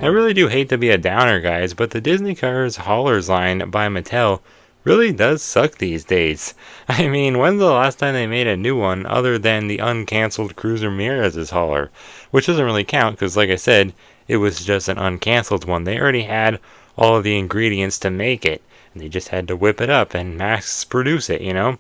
I really do hate to be a downer, guys, but the Disney Cars haulers line by Mattel really does suck these days. I mean, when's the last time they made a new one other than the uncancelled Cruiser Ramirez's hauler? Which doesn't really count because, like I said, it was just an uncancelled one. They already had all of the ingredients to make it, and they just had to whip it up and mass produce it, you know?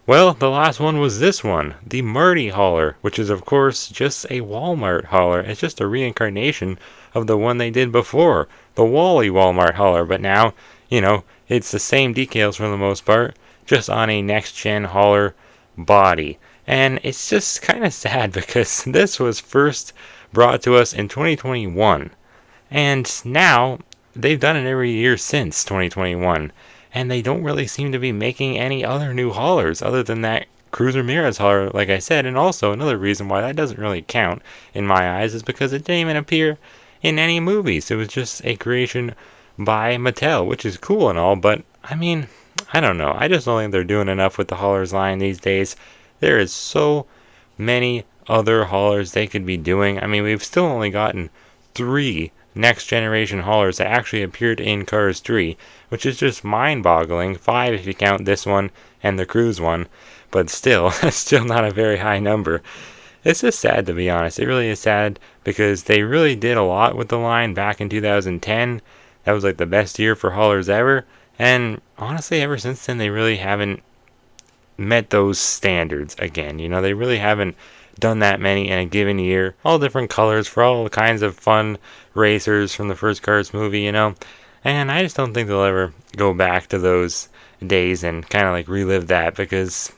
Well, the last one was this one, the Marty hauler, which is of course just a Walmart hauler. It's just a reincarnation of the one they did before, the Wally Walmart hauler, but now, it's the same decals for the most part, just on a next-gen hauler body. And it's just kind of sad because this was first brought to us in 2021, and now they've done it every year since 2021. And they don't really seem to be making any other new haulers other than that Cruiser Ramirez hauler, like I said. And also another reason why that doesn't really count in my eyes is because it didn't even appear in any movies. It was just a creation by Mattel, which is cool and all, but I mean, I don't know. I just don't think they're doing enough with the haulers line these days. There is so many other haulers they could be doing. I mean, we've still only gotten 3 next generation haulers that actually appeared in Cars 3, which is just mind-boggling. 5 if you count this one and the Cruise one, but still, that's still not a very high number. It's just sad, to be honest. It really is sad because they really did a lot with the line back in 2010. That was like the best year for haulers ever, and honestly, ever since then, they really haven't met those standards again. They really haven't done that many in a given year. All different colors for all kinds of fun racers from the first Cars movie, And I just don't think they'll ever go back to those days and kind of like relive that because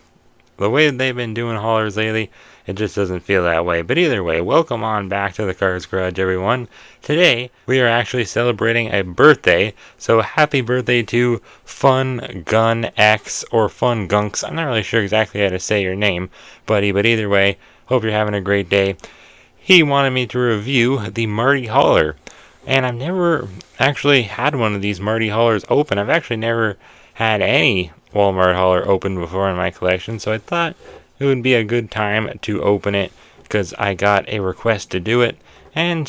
the way they've been doing haulers lately, it just doesn't feel that way. But either way, welcome on back to the Cars Garage, everyone. Today, we are actually celebrating a birthday, so happy birthday to Fun Gun X or Fun Gunks. I'm not really sure exactly how to say your name, buddy, but either way, hope you're having a great day. He wanted me to review the Marty hauler, and I've never actually had one of these Marty haulers open. I've actually never had any Walmart hauler open before in my collection, so I thought it would be a good time to open it because I got a request to do it, and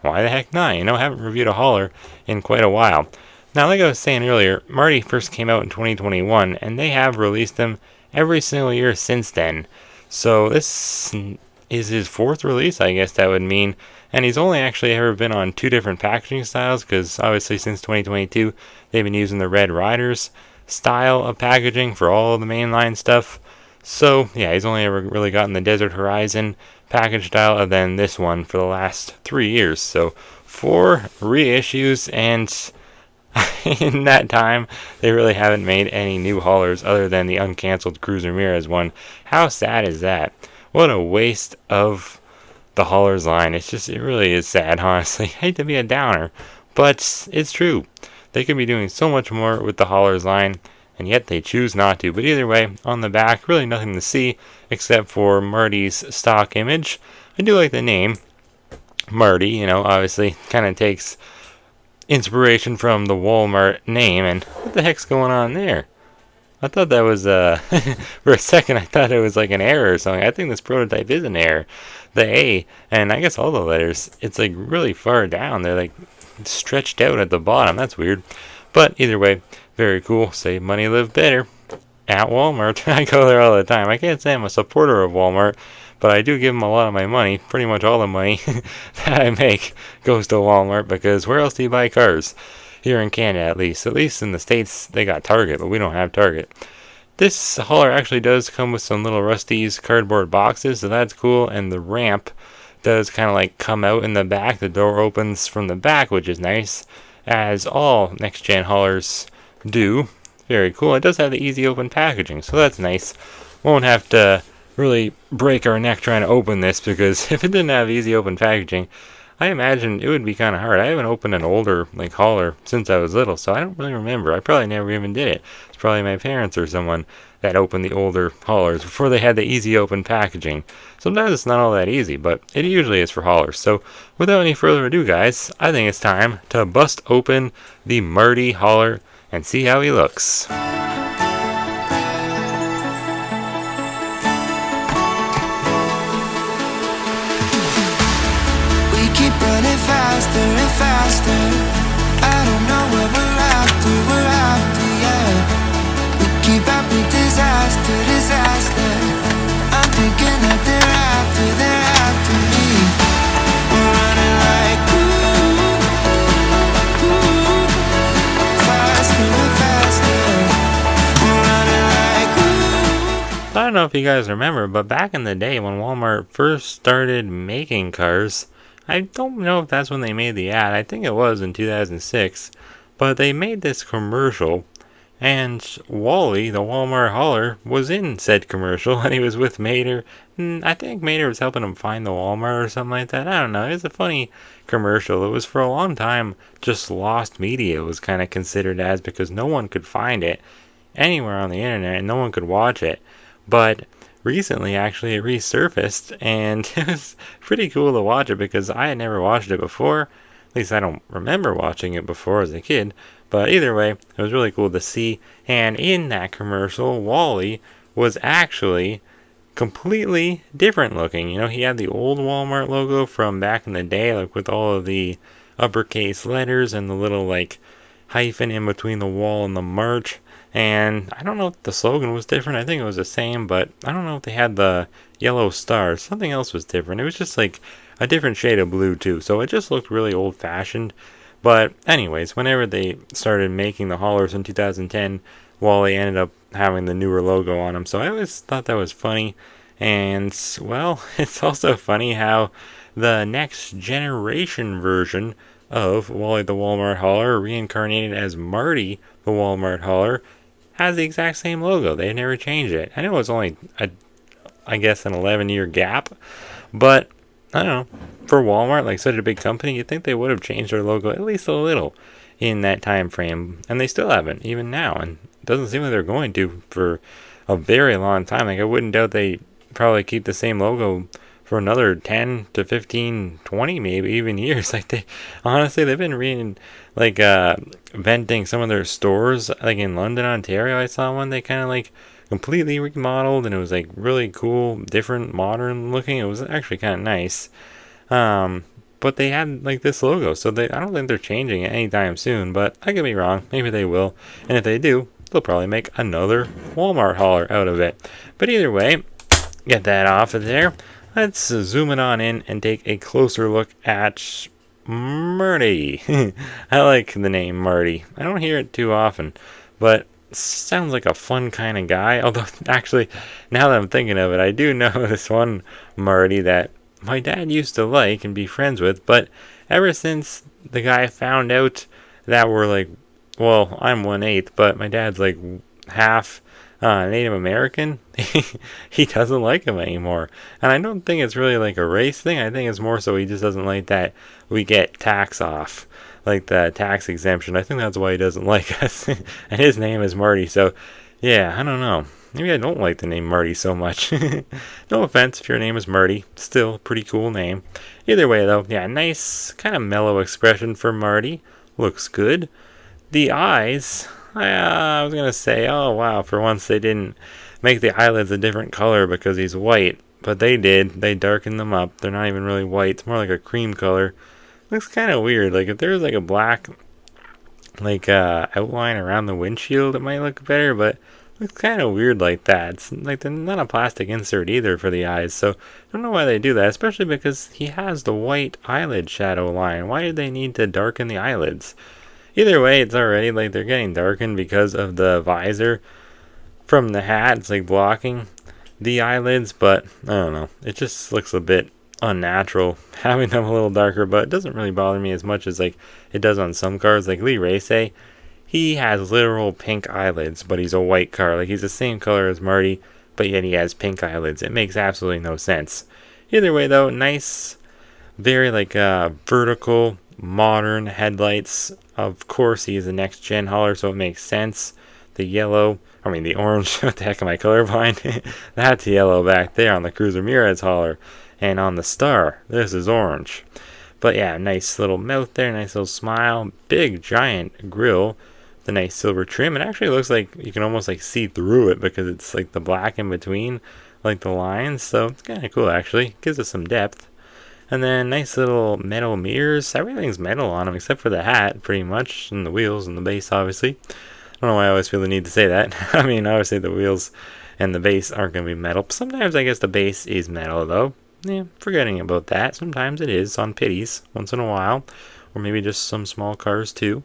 why the heck not? I haven't reviewed a hauler in quite a while. Now, like I was saying earlier, Marty first came out in 2021, and they have released them every single year since then. So this is his 4th release, I guess that would mean. And he's only actually ever been on 2 different packaging styles because obviously since 2022, they've been using the Red Riders style of packaging for all of the mainline stuff. So, yeah, he's only ever really gotten the Desert Horizon package style and then this one for the last 3 years. So, 4 reissues, and in that time, they really haven't made any new haulers other than the uncancelled Cruiser Ramirez one. How sad is that? What a waste of the haulers line. It really is sad, honestly. I hate to be a downer, but it's true. They could be doing so much more with the haulers line, and yet they choose not to. But either way, on the back, really nothing to see except for Marty's stock image. I do like the name, Marty, obviously kind of takes inspiration from the Walmart name. And what the heck's going on there? I thought that was, for a second, I thought it was like an error or something. I think this prototype is an error. The A, and I guess all the letters, it's like really far down. They're like stretched out at the bottom. That's weird. But either way, very cool. Save money, live better. At Walmart. I go there all the time. I can't say I'm a supporter of Walmart, but I do give them a lot of my money. Pretty much all the money that I make goes to Walmart because where else do you buy cars? Here in Canada, at least. At least in the States, they got Target, but we don't have Target. This hauler actually does come with some little Rusty's cardboard boxes, so that's cool. And the ramp does kind of like come out in the back. The door opens from the back, which is nice, as all next-gen haulers do. Very cool. It does have the easy open packaging, so that's nice. Won't have to really break our neck trying to open this because if it didn't have easy open packaging, I imagine it would be kind of hard. I haven't opened an older hauler since I was little, so I don't really remember. I probably never even did it. It's probably my parents or someone that opened the older haulers before they had the easy open packaging. Sometimes it's not all that easy, but it usually is for haulers. So without any further ado, guys, I think it's time to bust open the Marty hauler and see how he looks. Keep running faster and faster. I don't know what we're after, yeah. We keep up with disaster, disaster. I'm thinking that they're after me. We're running like faster and faster. We're running like I don't know if you guys remember, but back in the day when Walmart first started making cars, I don't know if that's when they made the ad. I think it was in 2006. But they made this commercial, and Wally, the Walmart hauler, was in said commercial, and he was with Mater. And I think Mater was helping him find the Walmart or something like that. I don't know. It was a funny commercial. It was for a long time just lost media, was kind of considered as, because no one could find it anywhere on the internet and no one could watch it. But recently, actually, it resurfaced, and it was pretty cool to watch it because I had never watched it before. At least I don't remember watching it before as a kid. But either way, it was really cool to see. And in that commercial, Wally was actually completely different looking. You know, he had the old Walmart logo from back in the day, like with all of the uppercase letters and the little like hyphen in between the wall and the march. And I don't know if the slogan was different. I think it was the same, but I don't know if they had the yellow stars. Something else was different. It was just like a different shade of blue too. So it just looked really old fashioned. But anyways, whenever they started making the haulers in 2010, Wally ended up having the newer logo on him. So I always thought that was funny. And well, it's also funny how the next generation version of Wally the Walmart hauler, reincarnated as Marty the Walmart hauler, has the exact same logo. They never changed it. I know it was only, I guess, an 11-year gap, but I don't know. For Walmart, like such a big company, you'd think they would have changed their logo at least a little in that time frame, and they still haven't, even now. And it doesn't seem like they're going to for a very long time. Like I wouldn't doubt they probably keep the same logo for another 10 to 15, 20 maybe even years. Like they honestly, they've been venting some of their stores, like in London, Ontario. I saw one they kind of like completely remodeled, and it was like really cool, different, modern looking. It was actually kind of nice. But they had like this logo, so I don't think they're changing it anytime soon, but I could be wrong. Maybe they will. And if they do, they'll probably make another Walmart hauler out of it. But either way, get that off of there. Let's zoom it on in and take a closer look at Marty. I like the name Marty. I don't hear it too often, but sounds like a fun kind of guy. Although, actually, now that I'm thinking of it, I do know this one Marty that my dad used to like and be friends with, but ever since the guy found out that we're like, well, I'm 1/8, but my dad's like half Native American, he doesn't like him anymore. And I don't think it's really like a race thing. I think it's more so he just doesn't like that we get tax off, like the tax exemption. I think that's why he doesn't like us. And his name is Marty, so yeah, I don't know. Maybe I don't like the name Marty so much. No offense if your name is Marty. Still a pretty cool name. Either way though, yeah, nice kind of mellow expression for Marty. Looks good. The eyes, I was going to say, oh wow, for once they didn't make the eyelids a different color because he's white. But they did. They darkened them up. They're not even really white. It's more like a cream color. Looks kind of weird. Like if there was like a black outline around the windshield, it might look better, but looks kind of weird like that. It's like not a plastic insert either for the eyes, so I don't know why they do that, especially because he has the white eyelid shadow line. Why did they need to darken the eyelids? Either way, it's already like they're getting darkened because of the visor from the hat. It's like blocking the eyelids, but I don't know. It just looks a bit unnatural having them a little darker, but it doesn't really bother me as much as like it does on some cars. Like Lee Race, he has literal pink eyelids, but he's a white car. Like he's the same color as Marty, but yet he has pink eyelids. It makes absolutely no sense. Either way though, nice, very like vertical, modern headlights. Of course, he's a next gen hauler, so it makes sense. The orange. What the heck am I colorblind? That's yellow back there on the Cruiser Mirage hauler. And on the Star, this is orange. But yeah, nice little mouth there, nice little smile, big giant grill, the nice silver trim. It actually looks like you can almost like see through it because it's like the black in between, like the lines. So it's kind of cool actually. Gives us some depth. And then nice little metal mirrors. Everything's metal on them except for the hat, pretty much, and the wheels and the base, obviously. I don't know why I always feel the need to say that. I mean, obviously the wheels and the base aren't going to be metal. Sometimes I guess the base is metal, though. Yeah, forgetting about that. Sometimes it is on pitties, once in a while. Or maybe just some small cars, too.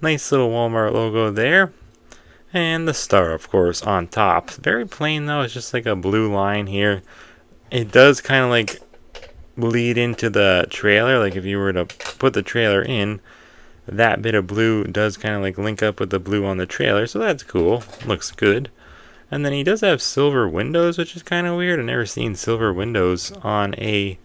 Nice little Walmart logo there. And the star, of course, on top. Very plain, though. It's just like a blue line here. It does kind of like lead into the trailer. Like if you were to put the trailer in, that bit of blue does kind of like link up with the blue on the trailer. So that's cool. Looks good. And then he does have silver windows, which is kind of weird. I've never seen silver windows on a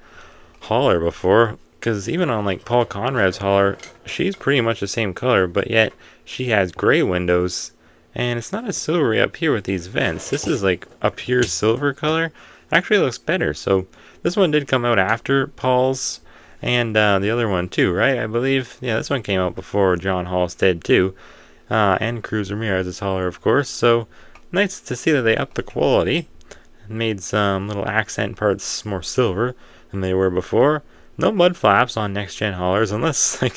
hauler before. Because even on like Paul Conrad's hauler, she's pretty much the same color, but yet she has gray windows. And it's not as silvery up here with these vents. This is like a pure silver color. Actually looks better. So this one did come out after Paul's and the other one too, right? I believe. Yeah, this one came out before John Halstead too. And Cruz Ramirez's hauler, of course. So nice to see that they upped the quality and made some little accent parts more silver than they were before. No mud flaps on next gen haulers unless like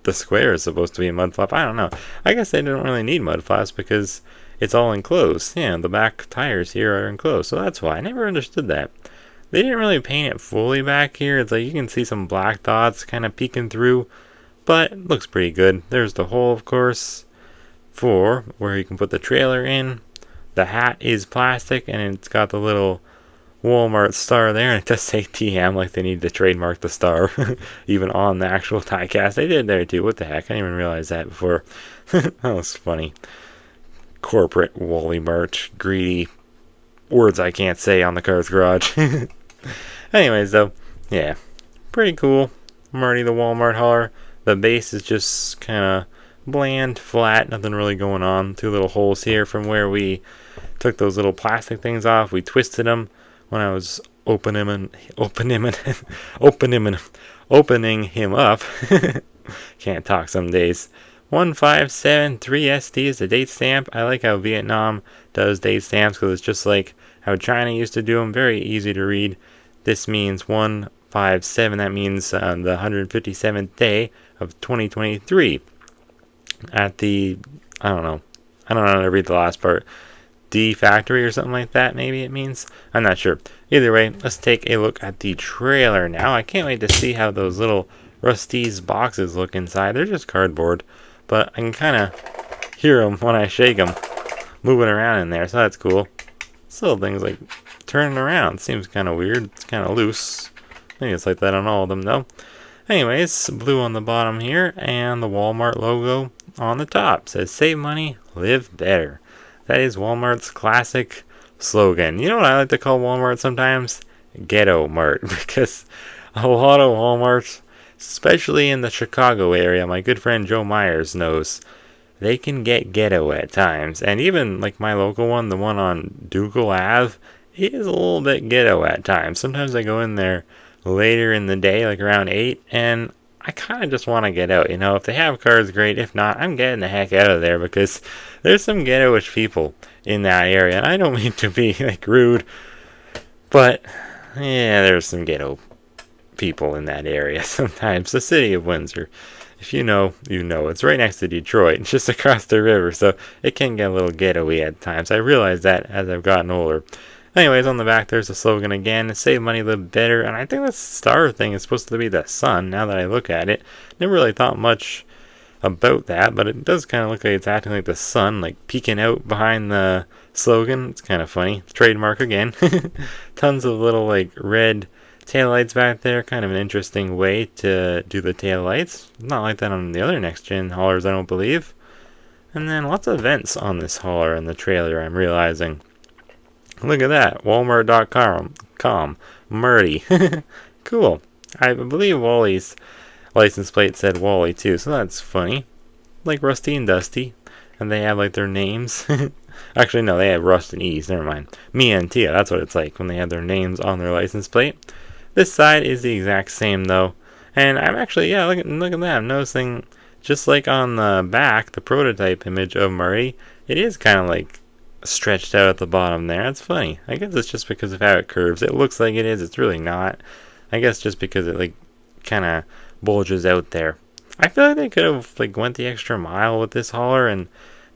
the square is supposed to be a mud flap. I don't know. I guess they don't really need mud flaps because it's all enclosed. Yeah, the back tires here are enclosed, so that's why. I never understood that. They didn't really paint it fully back here. It's like you can see some black dots kind of peeking through, but it looks pretty good. There's the hole, of course, for where you can put the trailer in. The hat is plastic, and it's got the little Walmart star there, and it does say TM, like they need to trademark the star, even on the actual diecast. They did there too. What the heck? I didn't even realize that before. That was funny. Corporate Wally Mart, greedy words I can't say on the Cars Garage. Anyways, though, yeah, pretty cool. Marty the Walmart hauler. The base is just kind of bland, flat, nothing really going on. Two little holes here from where we took those little plastic things off. We twisted them when I was opening him up. Can't talk some days. 157-3SD is the date stamp. I like how Vietnam does date stamps because it's just like how China used to do them. Very easy to read. This means 157. That means the 157th day of 2023. At the, I don't know how to read the last part. D factory or something like that, maybe it means. I'm not sure. Either way, let's take a look at the trailer now. I can't wait to see how those little Rusty's boxes look inside. They're just cardboard, but I can kind of hear them when I shake them moving around in there, so that's cool. This little thing's like turning around. Seems kind of weird. It's kind of loose. Maybe it's like that on all of them, though. Anyways, blue on the bottom here, and the Walmart logo on the top. It says, save money, live better. That is Walmart's classic slogan. You know what I like to call Walmart sometimes? Ghetto Mart. Because a lot of Walmarts, especially in the Chicago area, my good friend Joe Myers knows, they can get ghetto at times. And even like my local one, the one on Dougal Ave, it is a little bit ghetto at times. Sometimes I go in there later in the day, like around 8, and I kind of just want to get out. You know, if they have cars, great. If not, I'm getting the heck out of there because there's some ghetto-ish people in that area. And I don't mean to be like rude, but yeah, there's some ghetto people in that area sometimes. The city of Windsor, if you know, you know. It's right next to Detroit, it's just across the river, so it can get a little ghetto-y at times. I realize that as I've gotten older. Anyways, on the back there's the slogan again, save money, live better, and I think the star thing is supposed to be the sun, now that I look at it. Never really thought much about that, but it does kind of look like it's acting like the sun, like peeking out behind the slogan. It's kind of funny. Trademark again. Tons of little like red taillights back there, kind of an interesting way to do the taillights. Not like that on the other next gen haulers, I don't believe. And then lots of vents on this hauler and the trailer, I'm realizing. Look at that. Walmart.com. Marty. Cool. I believe Wally's license plate said Wally too, so that's funny. Like Rusty and Dusty. And they have like their names. Actually, no, they have Rust and Ease. Never mind. Mia and Tia. That's what it's like when they have their names on their license plate. This side is the exact same though. And I'm actually, yeah, look at that. I'm noticing, just like on the back, the prototype image of Marty, it is kind of like stretched out at the bottom there. That's funny. I guess it's just because of how it curves. It looks like it is. It's really not. I guess just because it like kind of bulges out there. I feel like they could have like went the extra mile with this hauler and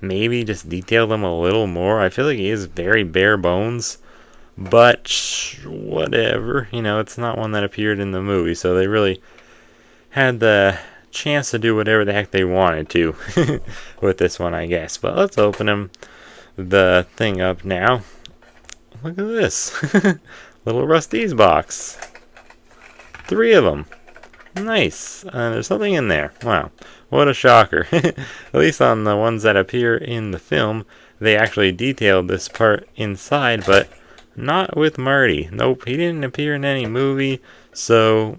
maybe just detailed him a little more. I feel like he is very bare bones, but whatever. It's not one that appeared in the movie, so they really had the chance to do whatever the heck they wanted to with this one, I guess. But let's open the thing up now. Look at this. Little Rusty's box. 3 of them. Nice. There's something in there. Wow. What a shocker. At least on the ones that appear in the film, they actually detailed this part inside, but not with Marty. Nope, he didn't appear in any movie, so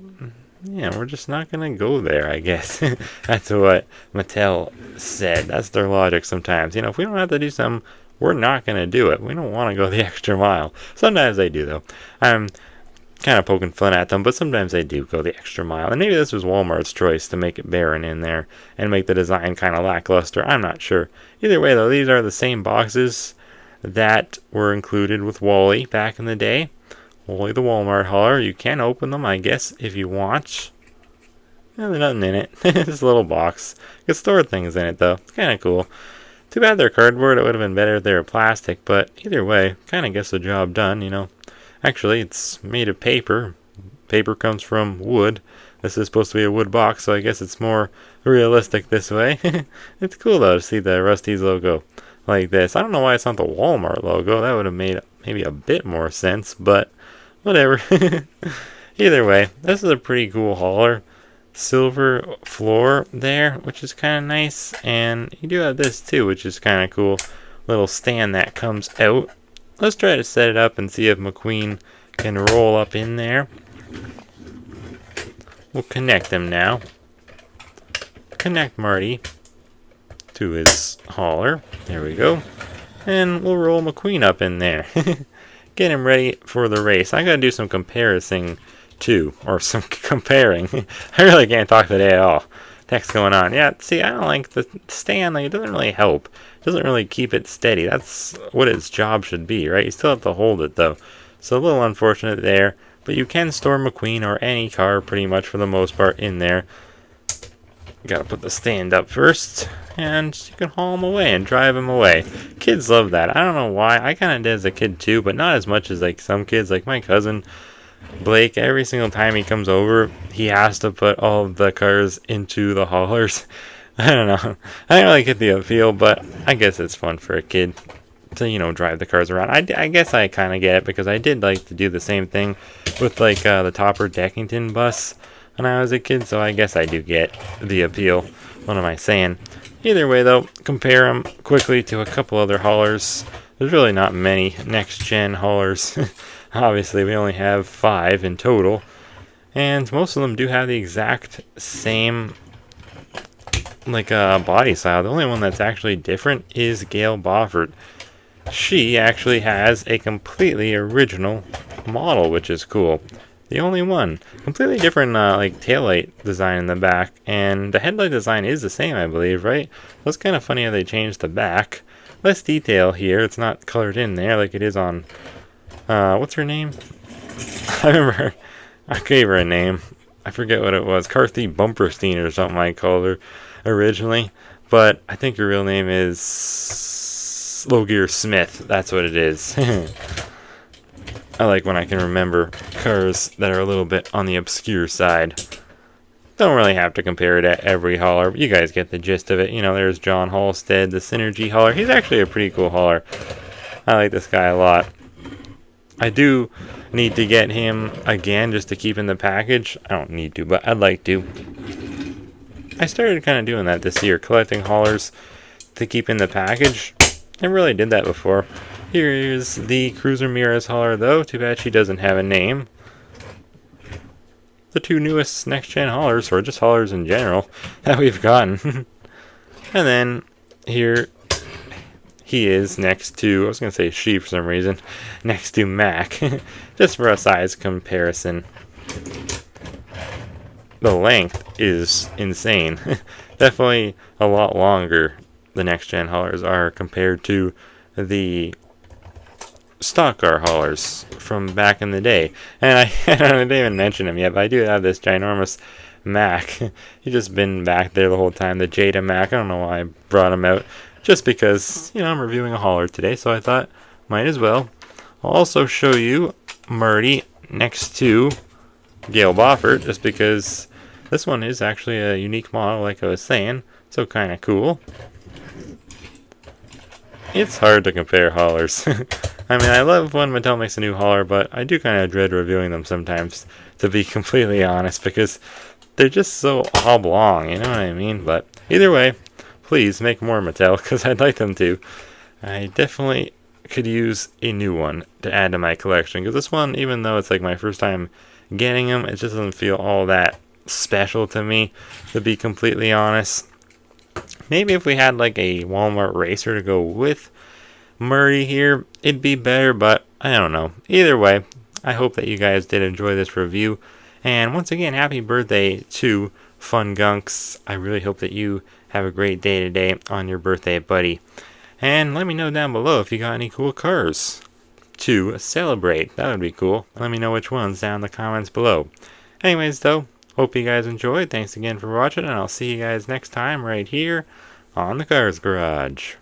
yeah, we're just not going to go there, I guess. That's what Mattel said. That's their logic sometimes. If we don't have to do something, we're not going to do it. We don't want to go the extra mile. Sometimes they do, though. I'm kind of poking fun at them, but sometimes they do go the extra mile. And maybe this was Walmart's choice to make it barren in there and make the design kind of lackluster. I'm not sure. Either way, though, these are the same boxes that were included with Wally back in the day. Wally the Walmart hauler. You can open them, I guess, if you want. Yeah, there's nothing in it. Just a little box. You can store things in it, though. It's kind of cool. Too bad they're cardboard. It would have been better if they were plastic, but either way, kind of gets the job done. Actually, it's made of paper. Paper comes from wood. This is supposed to be a wood box, so I guess it's more realistic this way. It's cool, though, to see the Rusty's logo like this. I don't know why it's not the Walmart logo. That would have made maybe a bit more sense, but whatever. Either way, this is a pretty cool hauler. Silver floor there, which is kind of nice. And you do have this, too, which is kind of cool. Little stand that comes out. Let's try to set it up and see if McQueen can roll up in there. We'll connect them now. Connect Marty to his hauler. There we go. And we'll roll McQueen up in there. Get him ready for the race. I gotta do some comparison too, or some comparing. I really can't talk today at all. Text going on. Yeah, see, I don't like the stand. Like, it doesn't really help. It doesn't really keep it steady. That's what its job should be, right? You still have to hold it, though. So a little unfortunate there. But you can store McQueen or any car, pretty much, for the most part, in there. You gotta put the stand up first. And you can haul him away and drive him away. Kids love that. I don't know why. I kind of did as a kid, too. But not as much as, like, some kids. Like, my cousin Blake, every single time he comes over, he has to put all of the cars into the haulers. I don't know. I don't really get the appeal, but I guess it's fun for a kid to, drive the cars around. I guess I kind of get it because I did like to do the same thing with, like, the Topper Deckington bus when I was a kid, so I guess I do get the appeal. What am I saying? Either way, though, compare them quickly to a couple other haulers. There's really not many next-gen haulers. Obviously, we only have 5 in total, and most of them do have the exact same body style. The only one that's actually different is Gail Boffert. She actually has a completely original model, which is cool. The only one. Completely different taillight design in the back, and the headlight design is the same, I believe, right? That's kind of funny how they changed the back. Less detail here. It's not colored in there like it is on what's her name? I remember I gave her a name. I forget what it was. Carthy Bumperstein or something I called her originally. But I think her real name is Slogier Smith. That's what it is. I like when I can remember cars that are a little bit on the obscure side. Don't really have to compare it at every hauler. But you guys get the gist of it. There's John Halstead, the Synergy hauler. He's actually a pretty cool hauler. I like this guy a lot. I do need to get him again just to keep in the package. I don't need to, but I'd like to. I started kind of doing that this year, collecting haulers to keep in the package. I really did that before. Here's the Cruiser Mirrors hauler, though. Too bad she doesn't have a name. The 2 newest next-gen haulers, or just haulers in general, that we've gotten. And then here he is next to, I was going to say she for some reason, next to Mac, just for a size comparison. The length is insane. Definitely a lot longer the next gen haulers are compared to the stock car haulers from back in the day. And I didn't even mention him yet, but I do have this ginormous Mac. He's just been back there the whole time, the Jada Mac. I don't know why I brought him out. Just because, I'm reviewing a hauler today, so I thought might as well. I'll also show you Marty next to Gail Boffert, just because this one is actually a unique model, like I was saying, so kind of cool. It's hard to compare haulers. I mean, I love when Mattel makes a new hauler, but I do kind of dread reviewing them sometimes, to be completely honest, because they're just so oblong, you know what I mean? But either way, please make more Mattel, because I'd like them to. I definitely could use a new one to add to my collection, because this one, even though it's like my first time getting them, it just doesn't feel all that special to me, to be completely honest. Maybe if we had like a Walmart racer to go with Murray here, it'd be better, but I don't know. Either way, I hope that you guys did enjoy this review. And once again, happy birthday to Fun Gunks. I really hope that you have a great day today on your birthday, buddy. And let me know down below if you got any cool cars to celebrate. That would be cool. Let me know which ones down in the comments below. Anyways, though, hope you guys enjoyed. Thanks again for watching, and I'll see you guys next time right here on the Cars Garage.